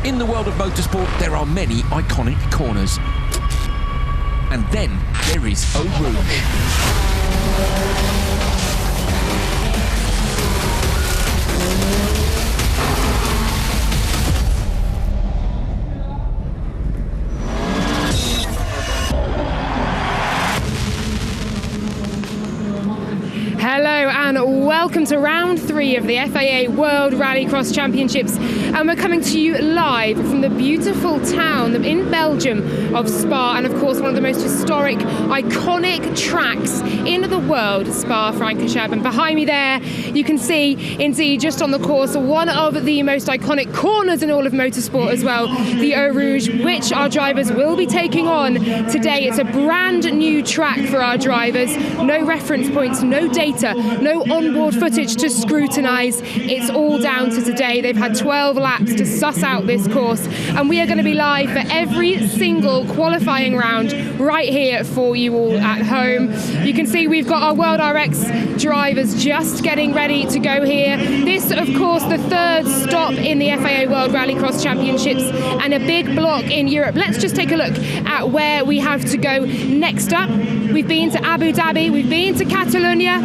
In the world of motorsport, there are many iconic corners. And then there is Eau Rouge. Hello and welcome to round 3 of the FIA World Rallycross Championships, and we're coming to you live from the beautiful town in Belgium of Spa, and of course one of the most historic, iconic tracks in the world, Spa-Francorchamps. And behind me there you can see indeed just on the course one of the most iconic corners in all of motorsport as well, the Eau Rouge, which our drivers will be taking on today. It's a brand new track for our drivers, no reference points, no data, no onboard footage to scrutinise. It's all down to today. They've had 12 laps to suss out this course, and we are going to be live for every single qualifying round right here for you all at home. You can see we've got our World RX drivers just getting ready to go here. This, of course, the third stop in the FIA World Rallycross Championships and a big block in Europe. Let's just take a look at where we have to go next up. We've been to Abu Dhabi, we've been to Catalonia.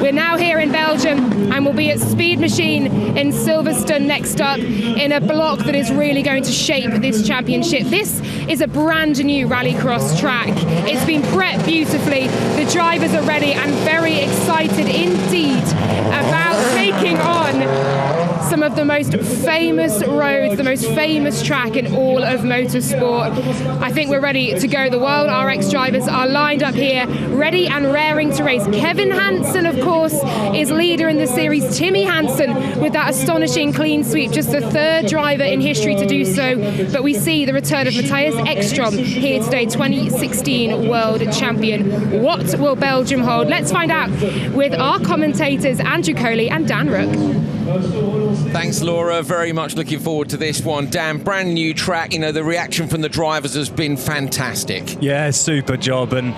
We're now here in Belgium, and we'll be at Speed Machine in Silverstone next up in a block that is really going to shape this championship. This is a brand new rallycross track. It's been prepped beautifully. The drivers are ready and very excited indeed about taking on some of the most famous roads, the most famous track in all of motorsport. I think we're ready to go. The World RX drivers are lined up here, ready and raring to race. Kevin Hansen, of course, is leader in the series. Timmy Hansen with that astonishing clean sweep, just the third driver in history to do so. But we see the return of Matthias Ekstrom here today, 2016 world champion. What will Belgium hold? Let's find out with our commentators, Andrew Coley and Dan Rook. Thanks, Laura. Very much looking forward to this one. Dan, brand new track. You know, the reaction from the drivers has been fantastic. Yeah, super job. And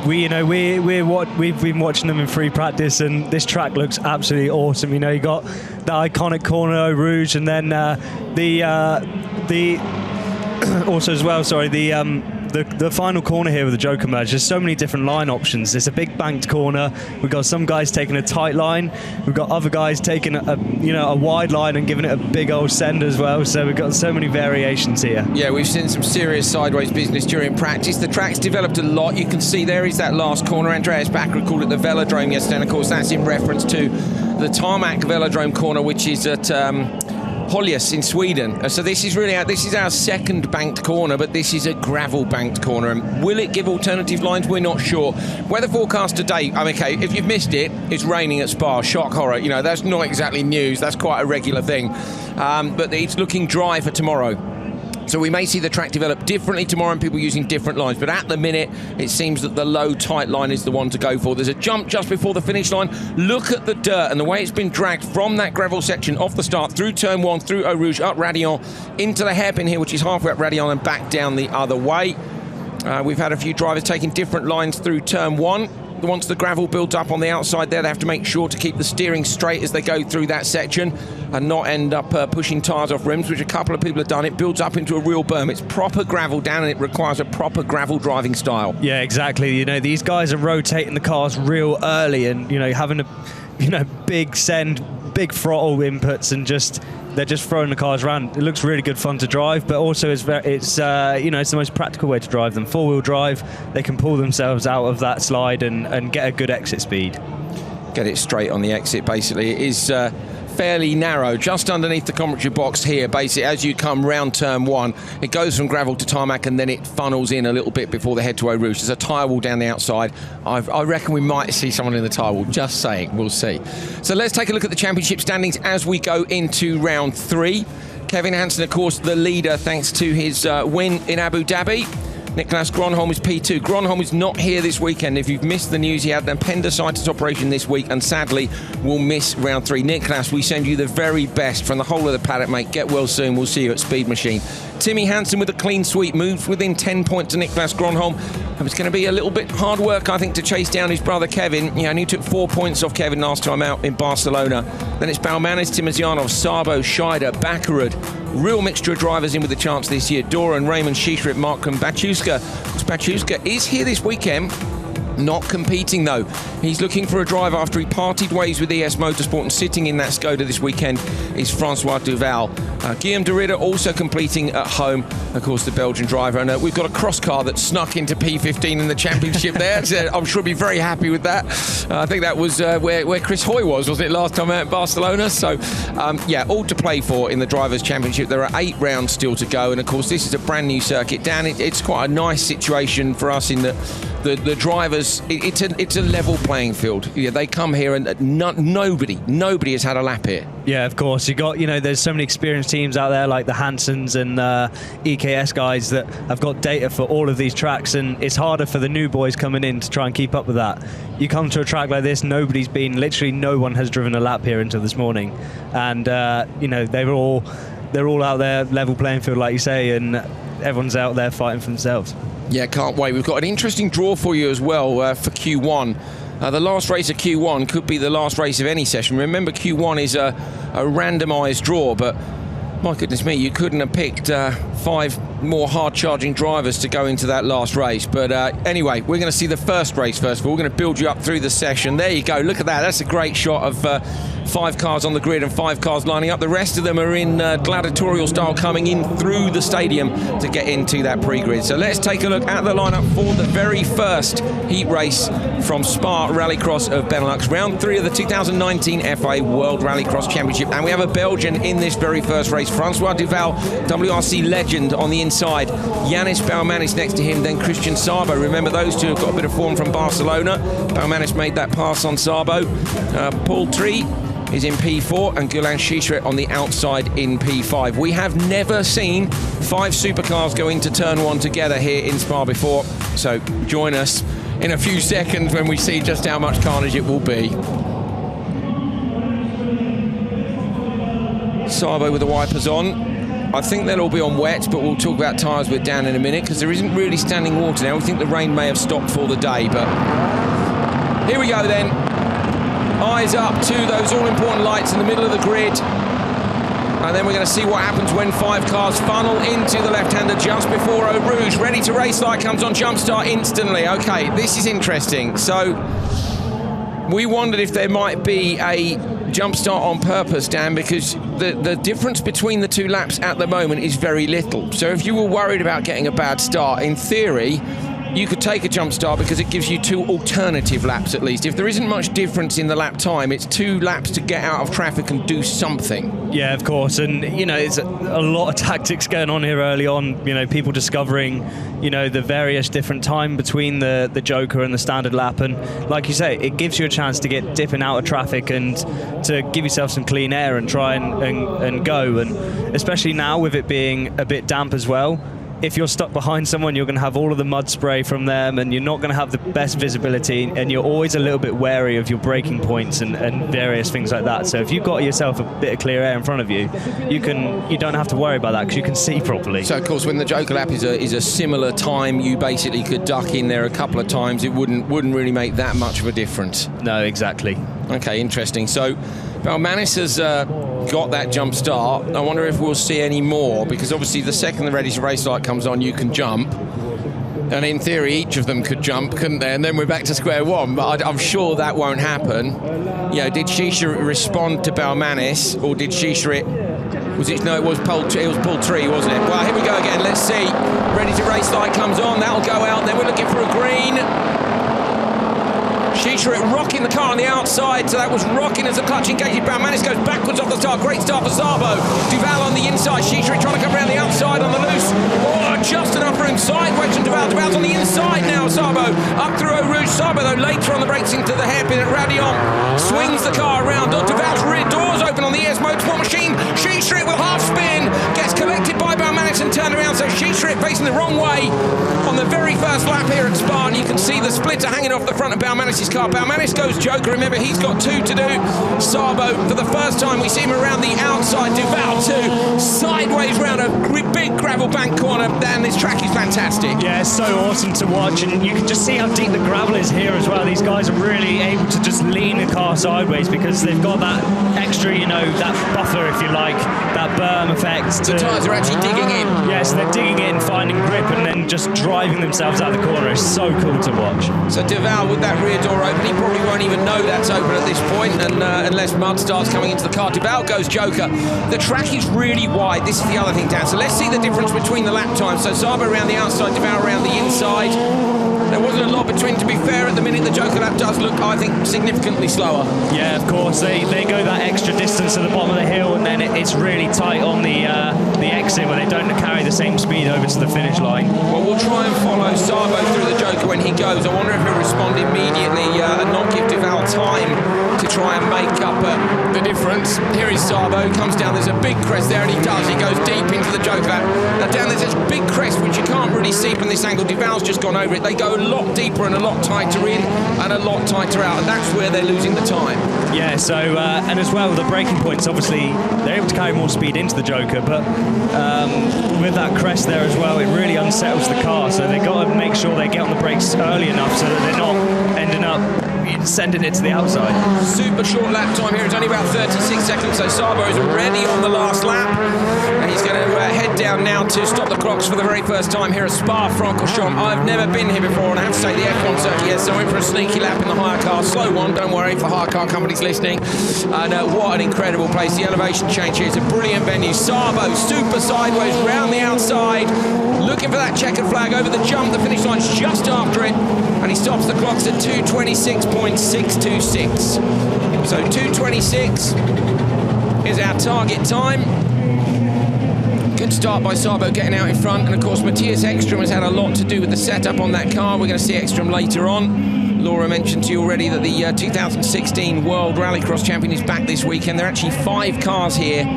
we've been watching them in free practice, and this track looks absolutely awesome. You know, you got the iconic corner Eau Rouge, and then the final corner here with the Joker merge. There's so many different line options. It's a big banked corner. We've got some guys taking a tight line. We've got other guys taking a wide line and giving it a big old send as well. So we've got so many variations here. Yeah, we've seen some serious sideways business during practice. The track's developed a lot. You can see there is that last corner. Andreas Backer called it the Velodrome yesterday, and of course that's in reference to the tarmac Velodrome corner, which is at Hollius in Sweden. So this is our second banked corner, but this is a gravel banked corner. And will it give alternative lines? We're not sure. Weather forecast today, okay, if you've missed it, it's raining at Spa. Shock horror. You know, that's not exactly news. That's quite a regular thing. But it's looking dry for tomorrow. So we may see the track develop differently tomorrow and people using different lines. But at the minute, it seems that the low, tight line is the one to go for. There's a jump just before the finish line. Look at the dirt and the way it's been dragged from that gravel section off the start, through Turn 1, through Eau Rouge, up Radillon, into the hairpin here, which is halfway up Radillon, and back down the other way. We've had a few drivers taking different lines through Turn 1. Once the gravel builds up on the outside there, they have to make sure to keep the steering straight as they go through that section and not end up pushing tyres off rims, which a couple of people have done. It builds up into a real berm. It's proper gravel down, and it requires a proper gravel driving style. Yeah, exactly. You know, these guys are rotating the cars real early and, you know, having a big send, big throttle inputs, and they're just throwing the cars around. It looks really good fun to drive, but also it's the most practical way to drive them. Four-wheel drive, they can pull themselves out of that slide and get a good exit speed. Get it straight on the exit, basically. It is fairly narrow, just underneath the commentary box here. Basically, as you come round Turn 1, it goes from gravel to tarmac, and then it funnels in a little bit before they head to Eau Rouge. There's a tyre wall down the outside. I reckon we might see someone in the tyre wall. Just saying, we'll see. So let's take a look at the championship standings as we go into round 3. Kevin Hansen, of course, the leader, thanks to his win in Abu Dhabi. Niklas Gronholm is P2. Gronholm is not here this weekend. If you've missed the news, he had an appendicitis operation this week and sadly will miss round 3. Niklas, we send you the very best from the whole of the paddock, mate. Get well soon. We'll see you at Speed Machine. Timmy Hansen with a clean sweep, moves within 10 points to Niklas Gronholm. And it's going to be a little bit hard work, I think, to chase down his brother Kevin. He only took 4 points off Kevin last time out in Barcelona. Then it's Balmanis, Timozianov, Sabo, Scheider, Bakarud, real mixture of drivers in with a chance this year. Doran, Raymond, Schischrit, Markham, Baciuska. Baciuska is here this weekend. Not competing though. He's looking for a drive after he parted ways with ES Motorsport, and sitting in that Skoda this weekend is Francois Duval. Guillaume de Ridder also completing at home, of course, the Belgian driver. And we've got a cross car that snuck into P15 in the championship there. So I'm sure he'll be very happy with that. I think that was where Chris Hoy wasn't it, last time out in Barcelona? So, yeah, all to play for in the Drivers' Championship. There are 8 rounds still to go. And, of course, this is a brand new circuit. Dan, it's quite a nice situation for us in that the drivers, it's a level playing field. Yeah, they come here and nobody has had a lap here. Yeah, of course. You got, there's so many experienced teams out there like the Hansons and EKS guys that have got data for all of these tracks, and it's harder for the new boys coming in to try and keep up with that. You come to a track like this, literally no one has driven a lap here until this morning, and they're all out there, level playing field, like you say, and everyone's out there fighting for themselves. Yeah, can't wait. We've got an interesting draw for you as well for Q1. The last race of Q1 could be the last race of any session. Remember, Q1 is a randomised draw, but my goodness me, you couldn't have picked 5 more hard-charging drivers to go into that last race. But anyway, we're going to see the first race first of all. We're going to build you up through the session. There you go. Look at that. That's a great shot of 5 cars on the grid and 5 cars lining up. The rest of them are in gladiatorial style, coming in through the stadium to get into that pre-grid. So let's take a look at the lineup for the very first heat race from Spa Rallycross of Benelux, round 3 of the 2019 FIA World Rallycross Championship. And we have a Belgian in this very first race, Francois Duval, WRC legend on the inside. Yanis Bouwmanis next to him, then Christian Sabo. Remember, those two have got a bit of form from Barcelona. Bouwmanis made that pass on Sabo. Paul Tree is in P4 and Gulan Schischrit on the outside in P5. We have never seen 5 supercars go into turn 1 together here in Spa before, so join us in a few seconds when we see just how much carnage it will be. Sabo with the wipers on. I think they'll all be on wet, but we'll talk about tyres with Dan in a minute, because there isn't really standing water now. We think the rain may have stopped for the day, but here we go then. Eyes up to those all-important lights in the middle of the grid. And then we're going to see what happens when 5 cars funnel into the left-hander just before Eau Rouge. Ready to race light comes on, jump start instantly. Okay, this is interesting. So we wondered if there might be a jump start on purpose, Dan, because the difference between the 2 laps at the moment is very little. So if you were worried about getting a bad start, in theory, you could take a jump start because it gives you 2 alternative laps at least. If there isn't much difference in the lap time, it's 2 laps to get out of traffic and do something. Yeah, of course. And, it's a lot of tactics going on here early on. People discovering, the various different time between the Joker and the standard lap. And like you say, it gives you a chance to get dipping out of traffic and to give yourself some clean air and try and go. And especially now with it being a bit damp as well, if you're stuck behind someone, you're going to have all of the mud spray from them, and you're not going to have the best visibility, and you're always a little bit wary of your braking points and various things like that. So if you've got yourself a bit of clear air in front of you, you don't have to worry about that because you can see properly. So of course, when the Joker lap is a similar time, you basically could duck in there a couple of times. It wouldn't really make that much of a difference. No, exactly. Okay, interesting. So Bouwmanis has got that jump start. I wonder if we'll see any more, because obviously the second the ready to race light comes on, you can jump. And in theory, each of them could jump, couldn't they? And then we're back to square one. But I'm sure that won't happen. Did Schischrit respond to Bouwmanis, or did Schischrit... it was Paul Tree, wasn't it? Well, here we go again. Let's see. Ready to race light comes on. That'll go out. Then we're looking for a green. Schischrit rocking the car on the outside, so that was rocking as the clutch engages. Bouwmanis goes backwards off the start. Great start for Sabo. Duval on the inside. Schischrit trying to come around the outside on the loose. Oh, just enough room sideways from Duval. Duval's on the inside now. Sabo up through Eau Rouge. Sabo, though, later on the brakes into the hairpin at Radion. Swings the car around. Duval's rear doors open on the ES Motorsport machine. Schischrit with half spin. Gets collected by Bouwmanis and turned around. So Schischrit facing the wrong way on the very first lap here at Spa, and you can see the splitter hanging off the front of Balmanis' car. Balmanis goes Joker. Remember, he's got 2 to do. Sabo, for the first time, we see him around the outside. Duval, 2, sideways round a big gravel bank corner. And this track is fantastic. Yeah, it's so awesome to watch, and you can just see how deep the gravel is here as well. These guys are really able to just lean the car sideways because they've got that extra, you know, that buffer, if you like, that berm effect. The tyres are actually digging in. Yes, they're digging in, finding grip, and then just driving themselves out of the corner. It's so cool to watch. So Duval with that rear door open, he probably won't even know that's open at this point, and unless mud starts coming into the car. Duval goes Joker. The track is really wide. This is the other thing, Dan. So let's see the difference between the lap times. So Sabo around the outside, Duval around the inside. There wasn't a lot between, to be fair. At the minute, the Joker lap does look, I think, significantly slower. Yeah, of course. They go that extra distance at the bottom of the hill, and then it's really tight on the exit where they don't carry the same speed over to the finish line. Well, we'll try and follow Sabo through the Joker when he goes. I wonder if he'll respond immediately and not give Duval time to try and make up the difference. Here is Sabo, comes down, there's a big crest there, and he does. He goes deep into the Joker lap. Now down there's this big crest which you can't really see from this angle. Duval's just gone over it. They go a lot deeper and a lot tighter in and a lot tighter out, and that's where they're losing the time. Yeah, so and as well, the braking points, obviously they're able to carry more speed into the Joker, but with that crest there as well, it really unsettles the car, so they've got to make sure they get on the brakes early enough so that they're not ending up sending it to the outside. Super short lap time here. It's only about 36 seconds, so Sabo is already on the last lap, and he's going to head down now to stop the clocks for the very first time here at Spa-Francorchamps. I've never been here before, and I have to say the F1 circuit, yes, so I went for a sneaky lap in the hire car. Slow one, don't worry, for hire car companies listening. And what an incredible place. The elevation change here, it's a brilliant venue. Sabo, super sideways, round the outside, looking for that checkered flag over the jump. The finish line's just after it, and he stops the clocks at 2:26.626. So 2:26 is our target time. Good start by Sabo getting out in front, and of course Matthias Ekstrom has had a lot to do with the setup on that car. We're going to see Ekstrom later on. Laura mentioned to you already that the 2016 World Rallycross Champion is back this weekend. There are actually 5 cars here,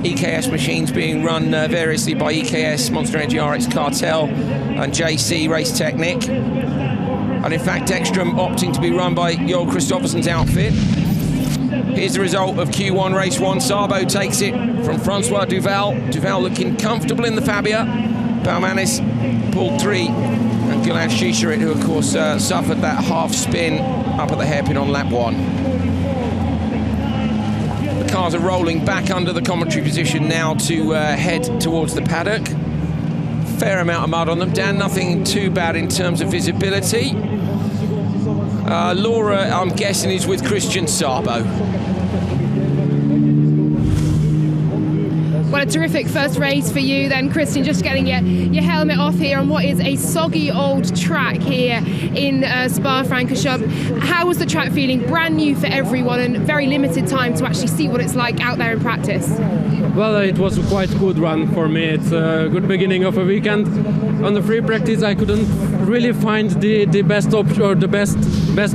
EKS machines being run variously by EKS, Monster Energy RX Cartel and JC Race Technic. And in fact, Ekstrom opting to be run by Joel Kristoffersen's outfit. Here's the result of Q1 Race 1. Sabo takes it from Francois Duval. Duval looking comfortable in the Fabia. Balmanis pulled 3. And Gilad Shisharit, who of course suffered that half spin up at the hairpin on lap 1. The cars are rolling back under the commentary position now to head towards the paddock. Fair amount of mud on them. Dan, nothing too bad in terms of visibility. Laura, I'm guessing, is with Christian Sabo. Well, a terrific first race for you then, Christian, just getting your helmet off here on what is a soggy old track here in Spa-Francorchamps. How was the track feeling? Brand new for everyone and very limited time to actually see what it's like out there in practice. Well, it was a quite good run for me. It's a good beginning of a weekend. On the free practice, I couldn't really find the best option or the best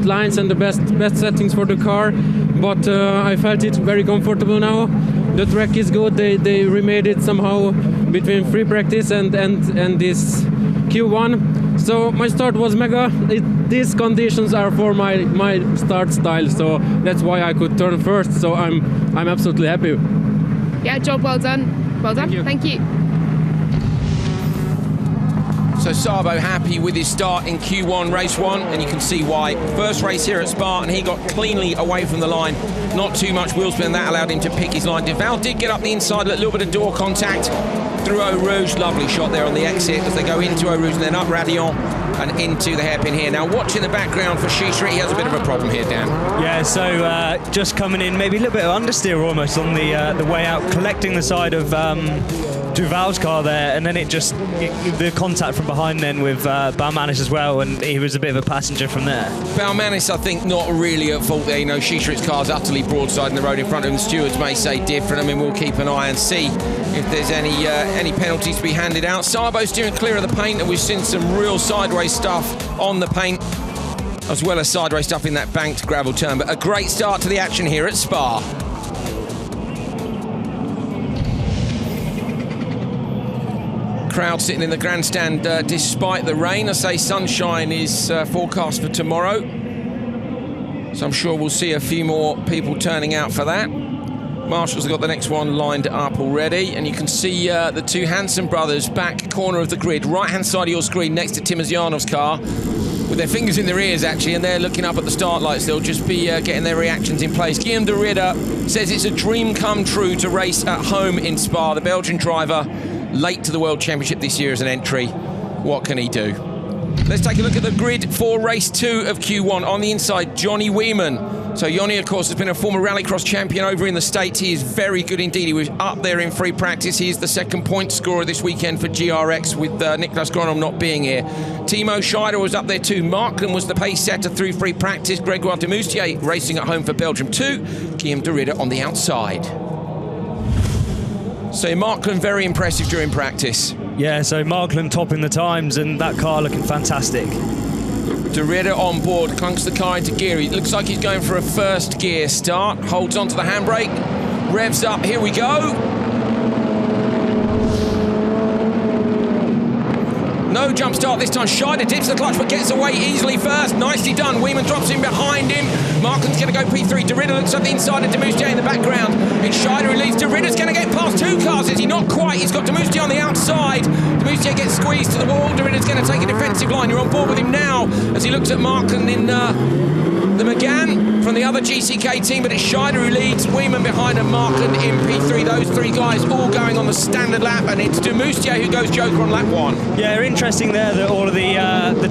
lines and the best settings for the car, but I felt it very comfortable now. The track is good. They remade it somehow between free practice and this Q1. So my start was mega. These conditions are for my start style, so that's why I could turn first. So I'm absolutely happy. Yeah, job well done. Well done. Thank you. So Sabo happy with his start in Q1 Race 1, and you can see why. First race here at Spa, and he got cleanly away from the line. Not too much wheel spin, that allowed him to pick his line. Duval did get up the inside, a little bit of door contact through Eau Rouge. Lovely shot there on the exit as they go into Eau Rouge and then up Radillon and into the hairpin here. Now watching the background for Shisharit, he has a bit of a problem here, Dan. Yeah, so just coming in, maybe a little bit of understeer almost on the way out, collecting the side of Duval's car there, and then the contact from behind then with Balmanis as well, and he was a bit of a passenger from there. Balmanis, I think, not really at fault there. You know, Shisharit's car's utterly broadside in the road in front of him. The stewards may say different. I mean, we'll keep an eye and see if there's any penalties to be handed out. Sabo steering clear of the paint, and we've seen some real sideways stuff on the paint, as well as sideways stuff in that banked gravel turn. But a great start to the action here at Spa. Crowd sitting in the grandstand despite the rain. I say sunshine is forecast for tomorrow, so I'm sure we'll see a few more people turning out for that. Marshall's have got the next one lined up already, and you can see the two Hansen brothers back corner of the grid, right-hand side of your screen next to Timozyanov's car, with their fingers in their ears actually, and they're looking up at the start lights. They'll just be getting their reactions in place. Guillaume de Ridder says it's a dream come true to race at home in Spa. The Belgian driver late to the World Championship this year as an entry. What can he do? Let's take a look at the grid for race 2 of Q1. On the inside, Johnny Weeman. So Johnny, of course, has been a former Rallycross champion over in the States. He is very good indeed. He was up there in free practice. He is the second point scorer this weekend for GRX, with Niklas Gronholm not being here. Timo Scheider was up there too. Markland was the pace setter through free practice. Grégoire de Moustier racing at home for Belgium 2. Guillaume de Ridder on the outside. So Markland very impressive during practice. Yeah, so Markland topping the times, and that car looking fantastic. De Ridder on board, clunks the car into gear. It looks like he's going for a first gear start. Holds onto the handbrake, revs up, here we go. No jump start this time. Scheider dips the clutch but gets away easily first. Nicely done. Weeman drops in behind him. Markland's going to go P3. De Ridder looks at the inside of de Moustier in the background. It's Scheider who leads. De Ridder's going to get past 2 cars. Is he not quite? He's got de Moustier on the outside. De Moustier gets squeezed to the wall. De Ridder's going to take a defensive line. You're on board with him now as he looks at Markland in the McGann from the other GCK team, but it's Scheider who leads. Weeman behind and Markland in P3. Those 3 guys all going on the standard lap, and it's de Moustier who goes joker on lap 1. Yeah, interesting there that all of the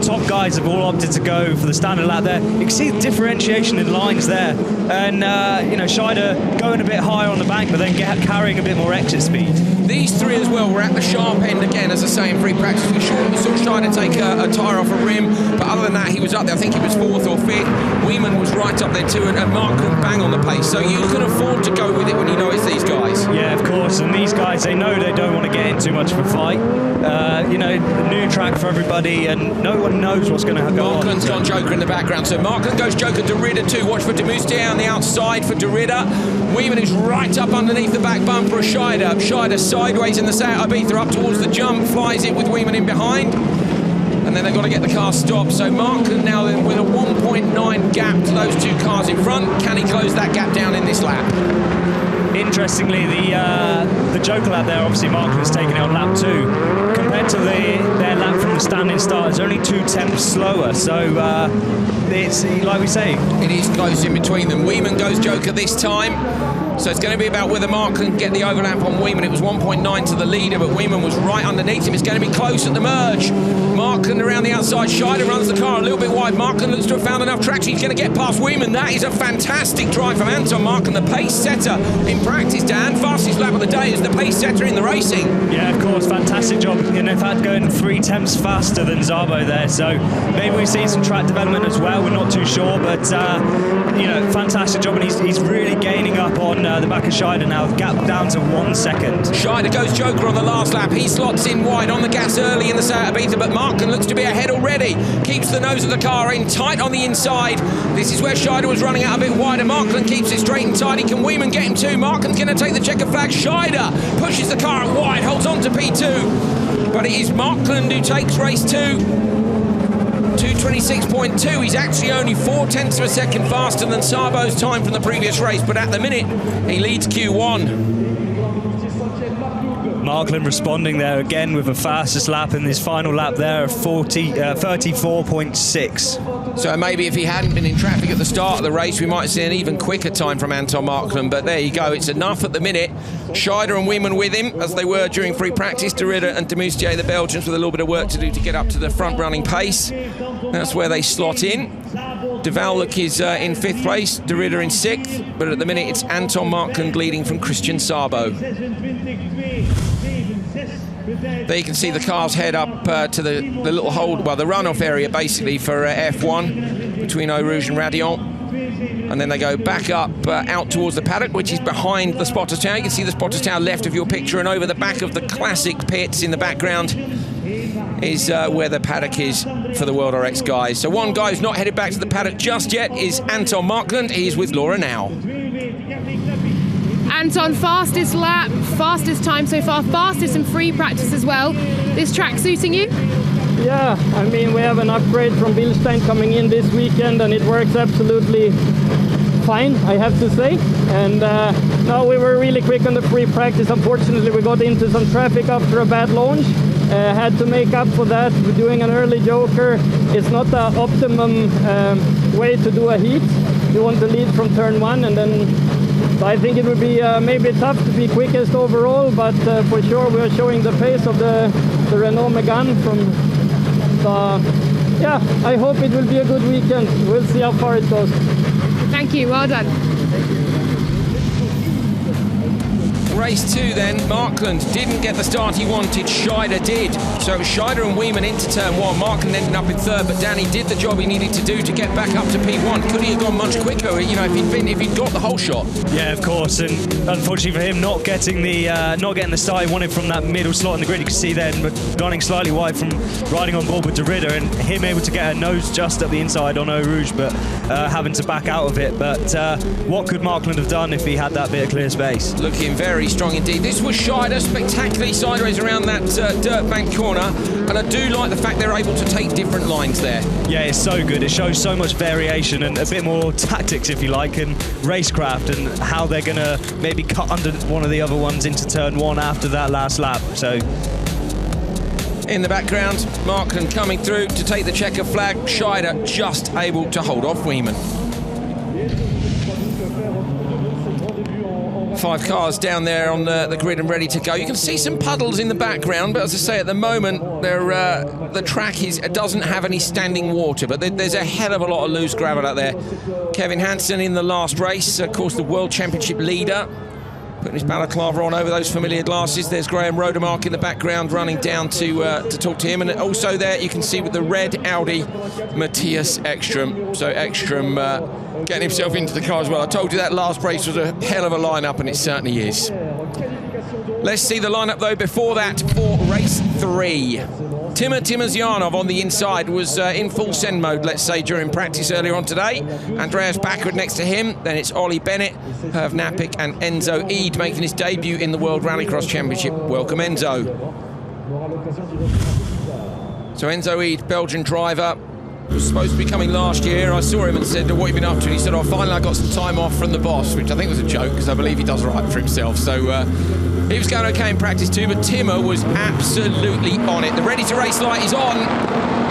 top guys have all opted to go for the standard lap there. You can see the differentiation in lines there, and you know, Scheider going a bit higher on the bank, but then carrying a bit more exit speed. These 3 as well were at the sharp end again, as I say, in free practice. We saw Scheider take a tyre off a rim, but other than that, he was up there. I think he was 4th or 5th. Weeman was right up there too, and Markland bang on the pace. So you can afford to go with it when you know it's these guys. Yeah, of course. And these guys, they know they don't want to get in too much of a fight. You know, new track for everybody, and no one knows what's going to go on. Markland's gone joker in the background. So Markland goes joker. De Ridder too. Watch for de Moustier on the outside for de Ridder. Weeman is right up underneath the back bumper of Scheider. Scheider sideways in the Seat Ibiza up towards the jump, flies it with Weeman in behind. And then they've got to get the car stopped. So Markland now with a 1.9 gap to those 2 cars in front. Can he close that gap down in this lap? Interestingly, the joker lap there, obviously Markland's taken it on lap 2. Compared to their lap from the standing start, it's only 2/10 slower. So it's, like we say, it is close in between them. Weeman goes joker this time. So it's going to be about whether Markland can get the overlap on Weeman. It was 1.9 to the leader, but Weeman was right underneath him. It's going to be close at the merge. Markland around the outside. Scheider runs the car a little bit wide. Markland looks to have found enough traction. He's going to get past Weeman. That is a fantastic drive from Anton Markland, the pace setter in practice, Dan. Fastest lap of the day is the pace setter in the racing. Yeah, of course, fantastic job. You know, in fact, going 3/10 faster than Szabo there. So maybe we see some track development as well. We're not too sure, but you know, fantastic job, and he's really gaining up on the back of Scheider now. Gap down to 1 second. Scheider goes joker on the last lap. He slots in wide on the gas early in the Seat Ibiza, but Markland looks to be ahead already. Keeps the nose of the car in tight on the inside. This is where Scheider was running out a bit wider. Markland keeps it straight and tidy. Can Weeman get him too? Markland's going to take the checker flag. Scheider pushes the car out wide, holds on to P2. But it is Markland who takes race 2. 2:26.2. He's actually only 0.4 of a second faster than Szabo's time from the previous race, but at the minute he leads Q1. Markland responding there again with the fastest lap in his final lap there of 34.6. So maybe if he hadn't been in traffic at the start of the race, we might see an even quicker time from Anton Markland, but there you go, it's enough at the minute. Scheider and Weeman with him, as they were during free practice. De Ridder and de Moustier, the Belgians, with a little bit of work to do to get up to the front running pace. That's where they slot in. De Valk is in 5th place, De Ridder in 6th, but at the minute it's Anton Markland leading from Christian Szabo. There you can see the cars head up to the little hold, well, the runoff area basically for F1 between Eau Rouge and Radion. And then they go back up out towards the paddock, which is behind the spotter tower. You can see the spotter tower left of your picture, and over the back of the classic pits in the background is where the paddock is for the World RX guys. So one guy who's not headed back to the paddock just yet is Anton Markland. He's with Laura now. Anton, fastest lap, fastest time so far, fastest in free practice as well. This track suiting you? Yeah, I mean, we have an upgrade from Bilstein coming in this weekend, and it works absolutely fine, I have to say. And no, we were really quick on the free practice. Unfortunately, we got into some traffic after a bad launch. Had to make up for that. We're doing an early joker. It's not the optimum way to do a heat. You want to lead from turn 1, and then so I think it would be maybe tough to be quickest overall, but for sure we are showing the pace of the Renault Megane from. Yeah, I hope it will be a good weekend. We'll see how far it goes. Thank you, well done. Race 2 then, Markland didn't get the start he wanted, Scheider did. So it was Scheider and Wieman into turn 1. Markland ended up in 3rd, but Danny did the job he needed to do to get back up to P1. Could he have gone much quicker, you know, if he'd got the whole shot? Yeah, of course, and unfortunately for him, not getting the start he wanted from that middle slot in the grid. You can see then running slightly wide from riding on board with De Ridder, and him able to get a nose just up the inside on Eau Rouge, but having to back out of it. But what could Markland have done if he had that bit of clear space? Looking very strong indeed. This was Scheider, spectacularly sideways around that dirt bank corner, and I do like the fact they're able to take different lines there. Yeah, it's so good. It shows so much variation and a bit more tactics, if you like, and racecraft, and how they're going to maybe cut under one of the other ones into turn 1 after that last lap. So in the background, Markland coming through to take the checker flag. Scheider just able to hold off Wieman. 5 cars down there on the grid and ready to go. You can see some puddles in the background, but as I say, at the moment, the track doesn't have any standing water, but there's a hell of a lot of loose gravel out there. Kevin Hansen in the last race, of course, the World Championship leader, putting his balaclava on over those familiar glasses. There's Graham Rodemark in the background running down to talk to him, and also there you can see with the red Audi, Matthias Ekstrom. So Ekstrom getting himself into the car as well. I told you that last race was a hell of a lineup, and it certainly is. Let's see the lineup though before that for race 3. Timozyanov on the inside was in full send mode, let's say, during practice earlier on today. Andreas Backwood next to him. Then it's Ollie Bennett, Herv Napik and Enzo Eid making his debut in the World Rallycross Championship. Welcome, Enzo. So Enzo Eid, Belgian driver, was supposed to be coming last year. I saw him and said, what have you been up to? And he said, oh, finally I got some time off from the boss, which I think was a joke, because I believe he does right for himself. So he was going okay in practice too, but Timo was absolutely on it. The ready to race light is on.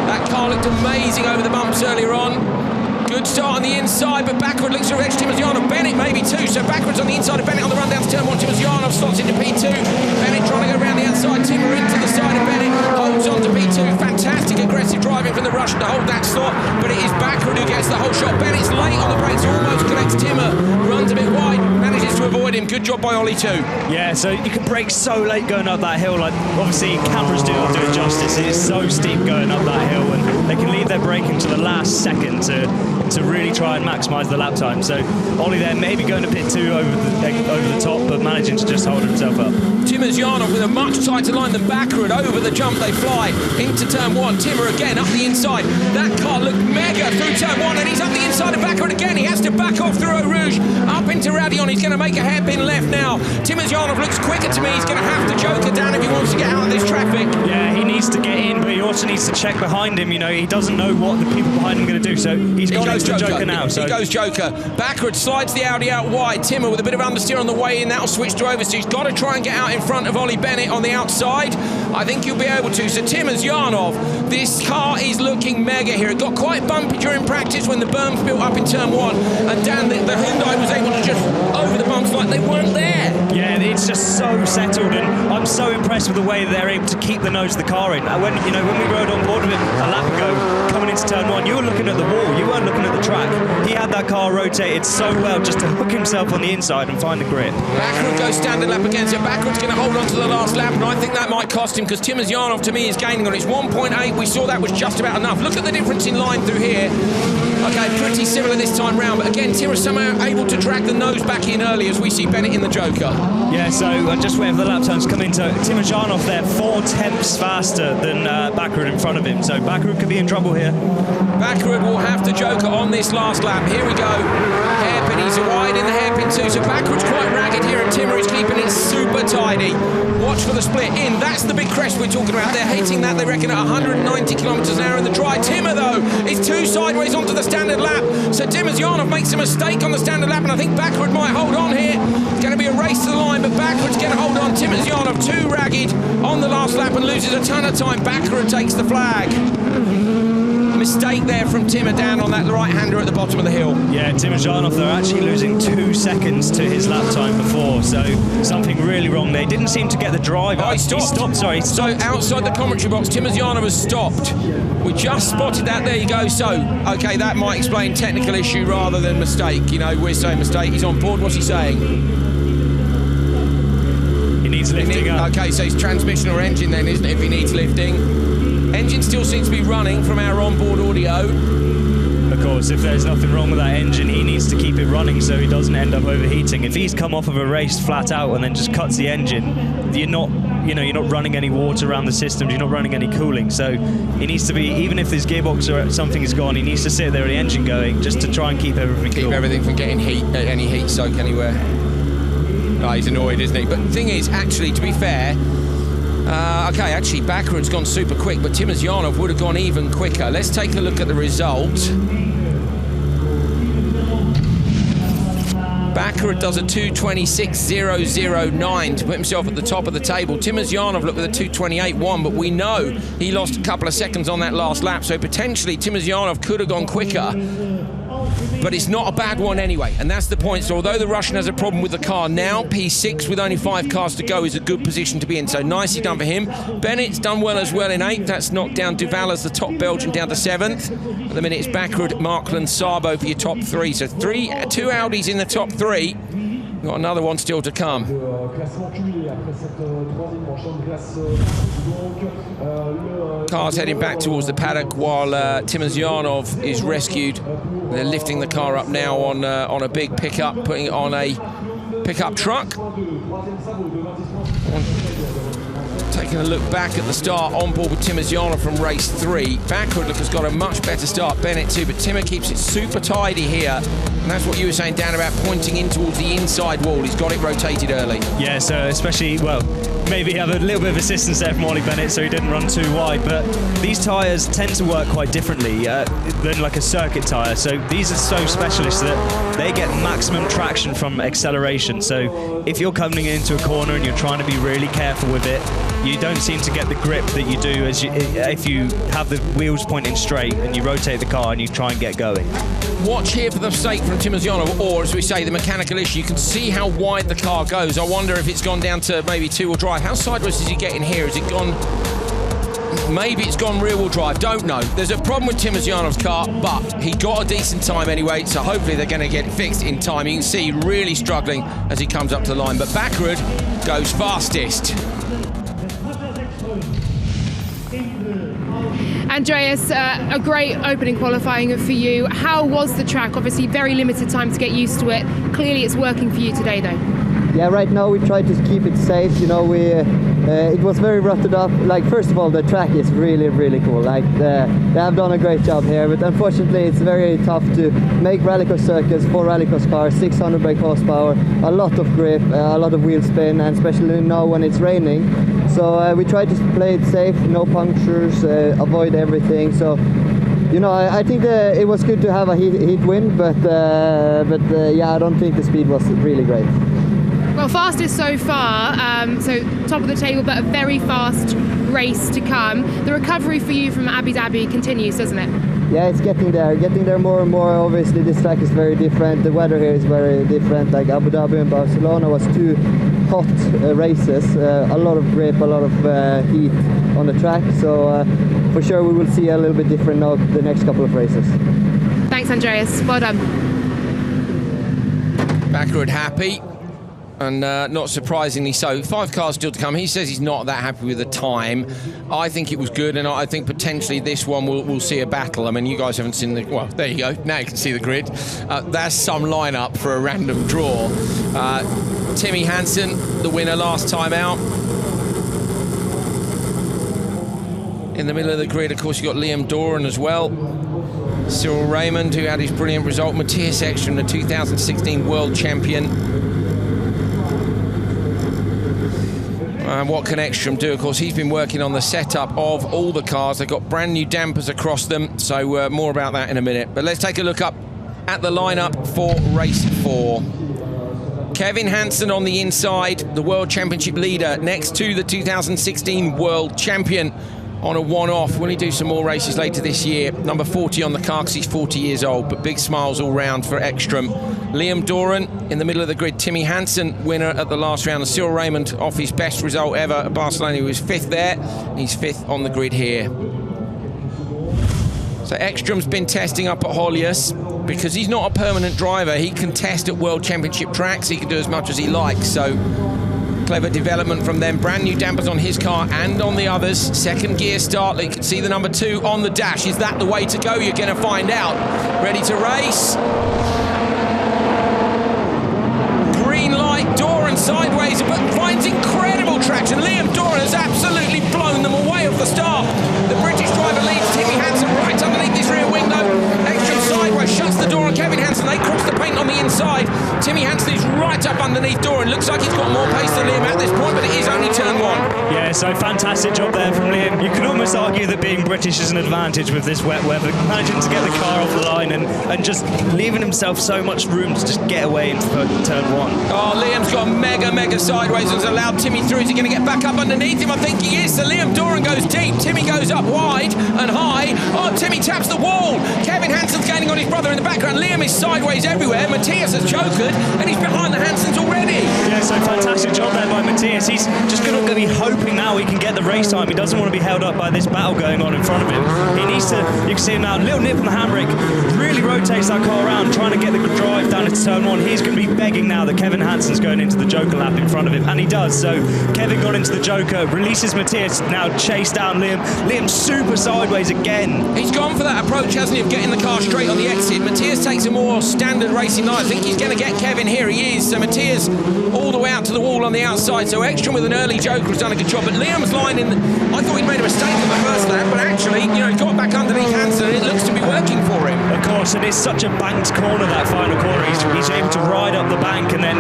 That car looked amazing over the bumps earlier on. Good start on the inside, but backward looks to edge Timozyanov. Bennett maybe too, so backwards on the inside of Bennett on the run down to turn 1. Timozyanov slots into P2. Bennett trying to go around the outside. Timmer into the side of Bennett, holds on to P2. Fantastic aggressive driving from the Russian to hold that slot, but it is backward who gets the whole shot. Bennett's late on the brakes, almost connects Timmer, runs a bit wide, manages to avoid him. Good job by Ollie too. Yeah, so you can brake so late going up that hill. Like, obviously cameras do not do it justice. It is so steep going up that hill, and they can leave their braking to the last second to really try and maximise the lap time. So Ollie there maybe going a bit too over the top, but managing to just hold himself up. Timozyanov with a much tighter line than backward. Over the jump they fly into turn 1. Timmer again up the inside. That car looked mega through turn 1, and he's up the inside of backward again. He has to back off through Eau Rouge up into Radion. He's going to make a hairpin left now. Timozyanov looks quicker to me. He's going to have to joker down if he wants to get out of this traffic. Yeah, he needs to get in, but he also needs to check behind him. You know, he doesn't know what the people behind him are going to do, so he goes joker now. So. He goes joker. Backward, slides the Audi out wide. Timmer with a bit of understeer on the way in. That'll switch to oversteer. He's got to try and get out in front of Ollie Bennett on the outside. I think you'll be able to. So Timozyanov, this car is looking mega here. It got quite bumpy during practice when the berms built up in turn 1, and Dan, the Hyundai was able to just over the bumps like they weren't there. Yeah, it's just so settled, and I'm so impressed with the way they're able to keep the nose of the car in. When we rode on board with him a lap ago, coming into turn 1, you were looking at the wall, you weren't looking at the track. He had that car rotated so well just to hook himself on the inside and find the grip. Backward goes standard lap again, so Backward's going to hold on to the last lap, and I think that might cost him, because Timozyanov to me is gaining on it. It's 1.8. We saw that was just about enough. Look at the difference in line through here. Okay, pretty similar this time round, but again, Timmer somehow able to drag the nose back in early as we see Bennett in the joker. Yeah, so just waiting for the lap times to come into Timozyanov there, 4/10 faster than Backward in front of him, so Backward could be in trouble here. Backward will have to joker on this last lap. Here we go. Hairpin, he's wide in the hairpin too, so Backward's quite ragged ragged here, and Timmer is keeping it super tidy. Watch for the split in. That's the big crest we're talking about. They're hating that, they reckon, at 190 kilometres an hour in the dry. Timmer, though, is 2 sideways onto the standard lap. So Timmerjanov makes a mistake on the standard lap, and I think Backward might hold on here. It's going to be a race to the line, but Backward's going to hold on. Timmerjanov, 2 ragged on the last lap and loses a ton of time. Backward takes the flag. Mistake there from Timmer down on that right-hander at the bottom of the hill. Yeah, Timmerjanov, they're actually losing 2 seconds to his lap time before, so something really wrong there. Didn't seem to get the drive. Oh, he stopped. Sorry. So outside the commentary box, Timmerjanov has stopped. We just spotted that. There you go. So, okay, that might explain technical issue rather than mistake. You know, we're saying mistake. He's on board. What's he saying? He needs lifting up. Okay, so it's transmission or engine then, isn't it, if he needs lifting? Engine still seems to be running from our onboard audio. Of course, if there's nothing wrong with that engine, he needs to keep it running so he doesn't end up overheating. If he's come off of a race flat out and then just cuts the engine, you're not running any water around the systems, you're not running any cooling. So he needs to be, even if his gearbox or something is gone, he needs to sit there with the engine going just to try and keep everything cool. Keep everything from getting any heat soak anywhere. Oh, he's annoyed, isn't he? But the thing is, actually, to be fair, okay, actually, Backward's gone super quick, but Timmerjanov would have gone even quicker. Let's take a look at the result. Backward does a 2:26.009 to put himself at the top of the table. Timmerjanov looked with a 2:28.1, but we know he lost a couple of seconds on that last lap, so potentially Timmerjanov could have gone quicker. But it's not a bad one anyway, and that's the point. So although the Russian has a problem with the car now, P6 with only 5 cars to go is a good position to be in. So nicely done for him. Bennett's done well as well in 8th. That's knocked down Duval as the top Belgian down to 7th. At the minute it's Backward, Markland, Sabo for your top 3. So 2 Audis in the top 3. Got another one still to come. Cars heading back towards the paddock while Timmerjanov is rescued. They're lifting the car up now on a big pickup, putting it on a pickup truck. Taking a look back at the start on board with Timmerjanov from race 3. Backward has got a much better start, Bennett too, but Timmer keeps it super tidy here. And that's what you were saying, Dan, about pointing in towards the inside wall. He's got it rotated early. Yeah, so especially, well, maybe have a little bit of assistance there from Ollie Bennett so he didn't run too wide, but these tyres tend to work quite differently than like a circuit tyre. So these are so specialist that they get maximum traction from acceleration. So if you're coming into a corner and you're trying to be really careful with it, you don't seem to get the grip that you do if you have the wheels pointing straight and you rotate the car and you try and get going. Watch here for the mistake from Timmerjanov, or as we say, the mechanical issue. You can see how wide the car goes. I wonder if it's gone down to maybe 2-wheel drive. How sideways is he getting here? Has it gone? Maybe it's gone rear-wheel drive. Don't know. There's a problem with Timmerjanov's car, but he got a decent time anyway, so hopefully they're going to get it fixed in time. You can see really struggling as he comes up to the line, but Backward goes fastest. Andreas, a great opening qualifying for you. How was the track? Obviously, very limited time to get used to it. Clearly, it's working for you today, though. Yeah, right now we try to keep it safe. You know, it was very rutted up. Like, first of all, the track is really, really cool. Like, they have done a great job here, but unfortunately, it's very tough to make rallycross circuits for rallycross cars. 600 brake horsepower, a lot of grip, a lot of wheel spin, and especially now when it's raining. So we try to play it safe, no punctures, avoid everything. So, you know, I think it was good to have a heat win, but yeah, I don't think the speed was really great. Well, fastest so far, so top of the table, but a very fast race to come. The recovery for you from Abu Dhabi continues, doesn't it? Yeah, it's getting there more and more. Obviously, this track is very different. The weather here is very different. Like Abu Dhabi and Barcelona was 2 hot races, a lot of grip, a lot of heat on the track. So for sure we will see a little bit different now the next couple of races. Thanks, Andreas. Well done. Backward happy. And not surprisingly so. 5 cars still to come. He says he's not that happy with the time. I think it was good, and I think potentially this one we'll see a battle. I mean, you guys haven't seen the... Well, there you go. Now you can see the grid. That's some lineup for a random draw. Timmy Hansen, the winner last time out. In the middle of the grid, of course, you've got Liam Doran as well. Cyril Raymond, who had his brilliant result. Matthias Ekström, the 2016 world champion. And what can Ekstrom do? Of course, he's been working on the setup of all the cars. They've got brand new dampers across them, so more about that in a minute. But let's take a look up at the lineup for race 4. Kevin Hansen on the inside, the World Championship leader, next to the 2016 World Champion on a one-off. Will he do some more races later this year? Number 40 on the car because he's 40 years old, but big smiles all round for Ekstrom. Liam Doran in the middle of the grid. Timmy Hansen, winner at the last round. And Cyril Raymond off his best result ever at Barcelona. He was 5th there. He's 5th on the grid here. So Ekstrom's been testing up at Hollius because he's not a permanent driver. He can test at World Championship tracks. He can do as much as he likes. So clever development from them. Brand new dampers on his car and on the others. Second gear start. You can see the number 2 on the dash. Is that the way to go? You're going to find out. Ready to race. Green light. Doran sideways, but finds incredible traction. Liam Doran has absolutely blown them away off the start. The British driver leads. Timmy Hansen right underneath this rear wing though. Ekstrom sideways, shuts the door on Kevin Hansen. They cross the paint on the inside. Timmy Hansen is right up underneath Doran. Looks like he's got more pace than Liam at this point, but it is only turn 1. Yeah, so fantastic job there from Liam. You can almost argue that being British is an advantage with this wet weather. Managing to get the car off the line and just leaving himself so much room to just get away into turn 1. Oh, Liam's got mega sideways and has allowed Timmy through. Is he going to get back up underneath him? I think he is. So Liam Doran goes deep. Timmy goes up wide and high. Oh, Timmy taps the wall. Kevin Hansen's gaining on his brother in the background. Liam is sideways everywhere. Matthias has chokered and he's behind the Hansens already. Yeah, so fantastic job there by Matthias. He's just going to be hoping now he can get the race time. He doesn't want to be held up by this battle going on in front of him. He needs to, you can see him now, little nip from the handbrake, really rotates that car around, trying to get the drive down into turn 1. He's going to be begging now that Kevin Hansen's going into the Joker lap in front of him, and he does. So Kevin got into the Joker, releases Matthias, now chase down Liam. Liam super sideways again. He's gone for that approach, hasn't he, of getting the car straight on the exit. Matthias takes a more standard racing line. I think he's going to get Kevin here. He is. So Matthias all the way out to the wall on the outside. So Ekstrom with an early Joker has done a good job. But Liam's line I thought he'd made a mistake on the first lap, but actually, he got back underneath Hansen and it looks to be working for him. Of course, and it's such a banked corner, that final corner. He's able to ride up the bank and then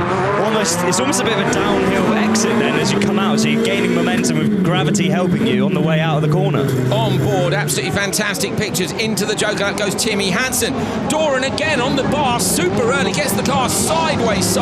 it's almost a bit of a downhill exit then as you come out. So you're gaining momentum with gravity helping you on the way out of the corner. On board, absolutely fantastic pictures. Into the Joker, that goes Timmy Hansen. Doran again on the bar, super early, gets the car sideways.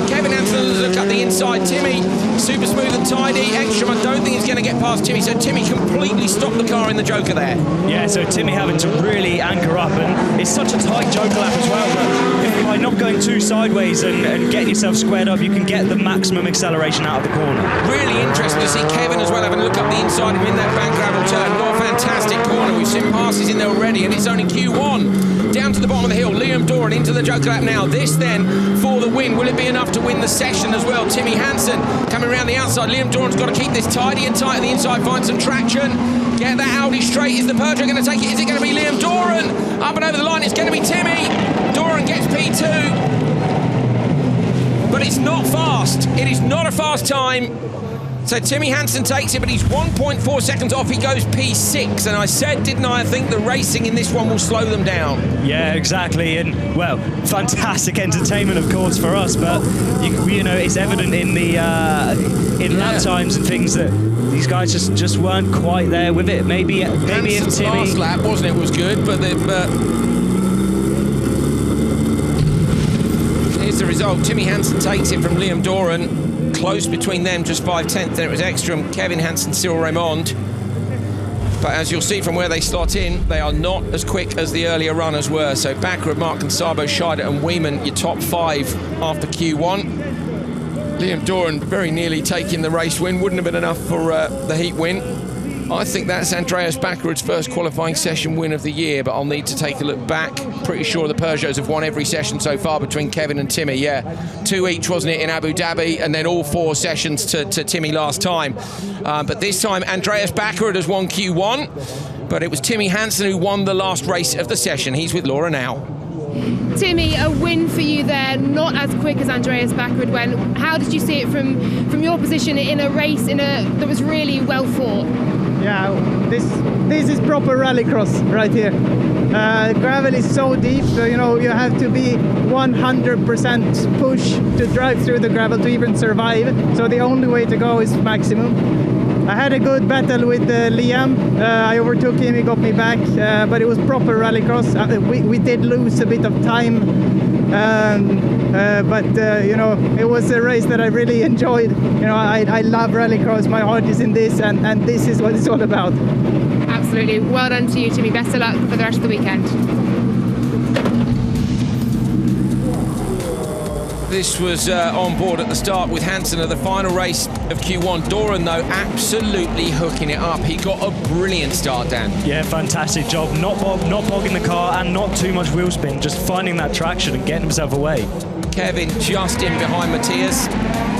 Kevin Hansen look up the inside. Timmy, super smooth and tidy. Ekstrom, I don't think he's going to get past Timmy, so Timmy completely stopped the car in the Joker there. Yeah, so Timmy having to really anchor up, and it's such a tight Joker lap as well, but by not going too sideways and getting yourself squared up, you can get the maximum acceleration out of the corner. Really interesting to see Kevin as well having a look up the inside of him in that bank gravel turn. What a fantastic corner. We've seen passes in there already, and it's only Q1. Down to the bottom of the hill, Liam Doran into the Joker lap now. This then for the win. Will it be enough to win the session as well? Timmy Hansen coming around the outside. Liam Doran's got to keep this tidy and tight on the inside, find some traction. Get that Audi straight. Is the Peugeot going to take it? Is it going to be Liam Doran? Up and over the line, it's going to be Timmy. Doran gets P2. But it's not fast. It is not a fast time. So Timmy Hansen takes it, but he's 1.4 seconds off. He goes P6. And I said, didn't I think the racing in this one will slow them down. Yeah, exactly. And, well, fantastic entertainment, of course, for us. But, it's evident in the lap times and things that these guys just weren't quite there with it. Maybe if Timmy... last lap, wasn't it, was good, but here's the result. Timmy Hansen takes it from Liam Doran. Close between them, just 5/10. Then it was Ekstrom, Kevin Hansen, Cyril Raymond. But as you'll see from where they slot in, they are not as quick as the earlier runners were. So Backer, Mark and Sabo, Scheider and Wieman, your top 5 after Q1. Liam Doran very nearly taking the race win. Wouldn't have been enough for the heat win. I think that's Andreas Backerud's first qualifying session win of the year, but I'll need to take a look back. Pretty sure the Peugeots have won every session so far between Kevin and Timmy. Yeah, 2 each, wasn't it, in Abu Dhabi, and then all 4 sessions to Timmy last time. But this time, Andreas Backerud has won Q1, but it was Timmy Hansen who won the last race of the session. He's with Laura now. Timmy, a win for you there, not as quick as Andreas Backerud went. How did you see it from your position in a race that was really well fought? Yeah, this is proper rallycross right here. Gravel is so deep, so you know you have to be 100% push to drive through the gravel to even survive. So the only way to go is maximum. I had a good battle with Liam. I overtook him, he got me back, but it was proper rallycross. We did lose a bit of time, but you know, it was a race that I really enjoyed. You know, I love rallycross. My heart is in this, and this is what it's all about. Absolutely. Well done to you, Timmy. Best of luck for the rest of the weekend. This was on board at the start with Hansen at the final race of Q1. Doran, though, absolutely hooking it up. He got a brilliant start, Dan. Yeah, fantastic job. Not bogging the car and not too much wheel spin, just finding that traction and getting himself away. Kevin just in behind Matthias.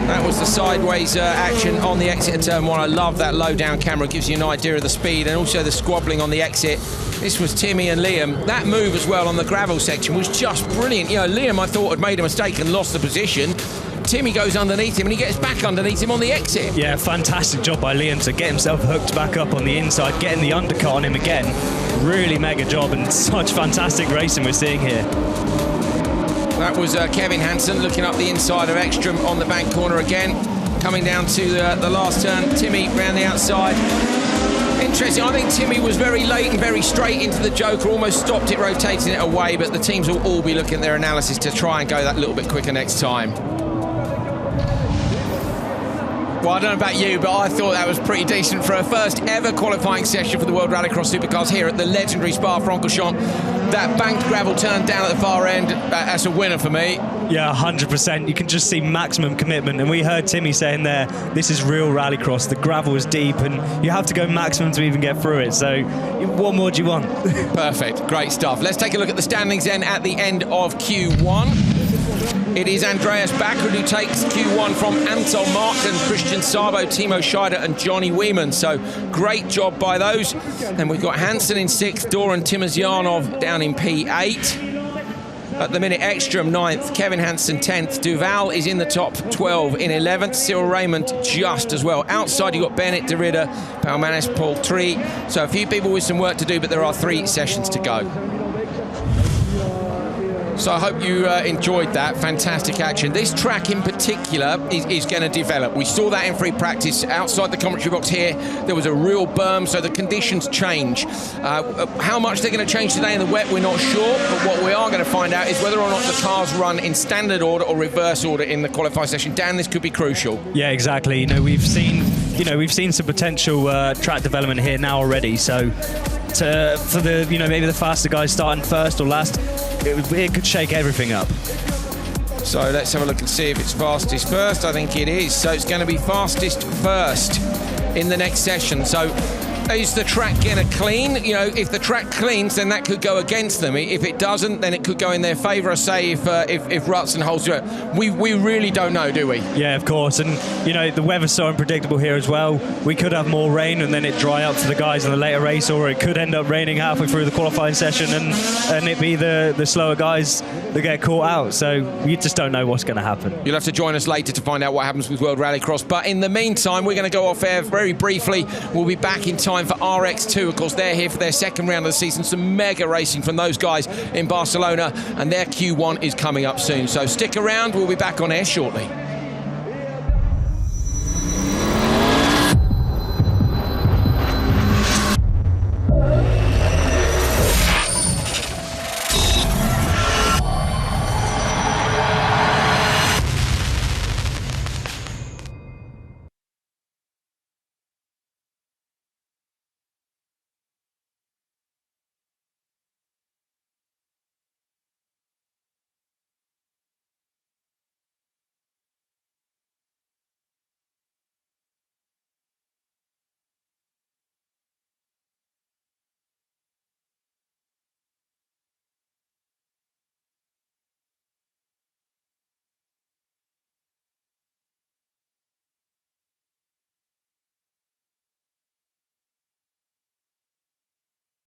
That was the sideways action on the exit of turn 1. I love that low down camera, gives you an idea of the speed and also the squabbling on the exit. This was Timmy and Liam. That move as well on the gravel section was just brilliant. You know, Liam, I thought, had made a mistake and lost the position. Timmy goes underneath him and he gets back underneath him on the exit. Yeah, fantastic job by Liam to get himself hooked back up on the inside, getting the undercut on him again. Really mega job and such fantastic racing we're seeing here. That was Kevin Hansen looking up the inside of Ekstrom on the bank corner again. Coming down to the last turn, Timmy round the outside. Interesting, I think Timmy was very late and very straight into the Joker, almost stopped it, rotating it away, but the teams will all be looking at their analysis to try and go that little bit quicker next time. Well, I don't know about you, but I thought that was pretty decent for a first ever qualifying session for the World Rallycross Supercars here at the legendary Spa-Francorchamps. That banked gravel turn down at the far end, that's a winner for me. Yeah, 100%. You can just see maximum commitment. And we heard Timmy saying there, this is real rallycross. The gravel is deep and you have to go maximum to even get through it. So what more do you want? Perfect. Great stuff. Let's take a look at the standings then at the end of Q1. It is Andreas Backer who takes Q1 from Anton Markton, Christian Sabo, Timo Scheider and Johnny Wieman. So great job by those. And we've got Hansen in 6th, Doran Timosyanov down in P8. At the minute, Ekstrom 9th, Kevin Hansen 10th, Duval is in the top 12 in 11th, Cyril Raymond just as well. Outside you've got Bennett, De Ridder, Palmanes, Paul Tree. So a few people with some work to do, but there are 3 sessions to go. So I hope you enjoyed that. Fantastic action. This track in particular is going to develop. We saw that in free practice. Outside the commentary box here, there was a real berm, so the conditions change. How much they're going to change today in the wet, we're not sure, but what we are going to find out is whether or not the cars run in standard order or reverse order in the qualifying session. Dan, this could be crucial. Yeah, exactly. We've seen some potential track development here now already, so for the maybe the faster guys starting first or last, it could shake everything up. So let's have a look and see if it's fastest first. I think it is. So it's going to be fastest first in the next session. So is the track going to clean? If the track cleans, then that could go against them. If it doesn't, then it could go in their favour. Say if Rutson holds to it. We really don't know, do we? Yeah, of course. And the weather's so unpredictable here as well. We could have more rain and then it dry up for the guys in the later race, or it could end up raining halfway through the qualifying session and it be the slower guys that get caught out. So you just don't know what's going to happen. You'll have to join us later to find out what happens with World Rallycross. But in the meantime, we're going to go off air very briefly. We'll be back in time for RX2. Of course, they're here for their second round of the season. Some mega racing from those guys in Barcelona, and their Q1 is coming up soon. So stick around. We'll be back on air shortly.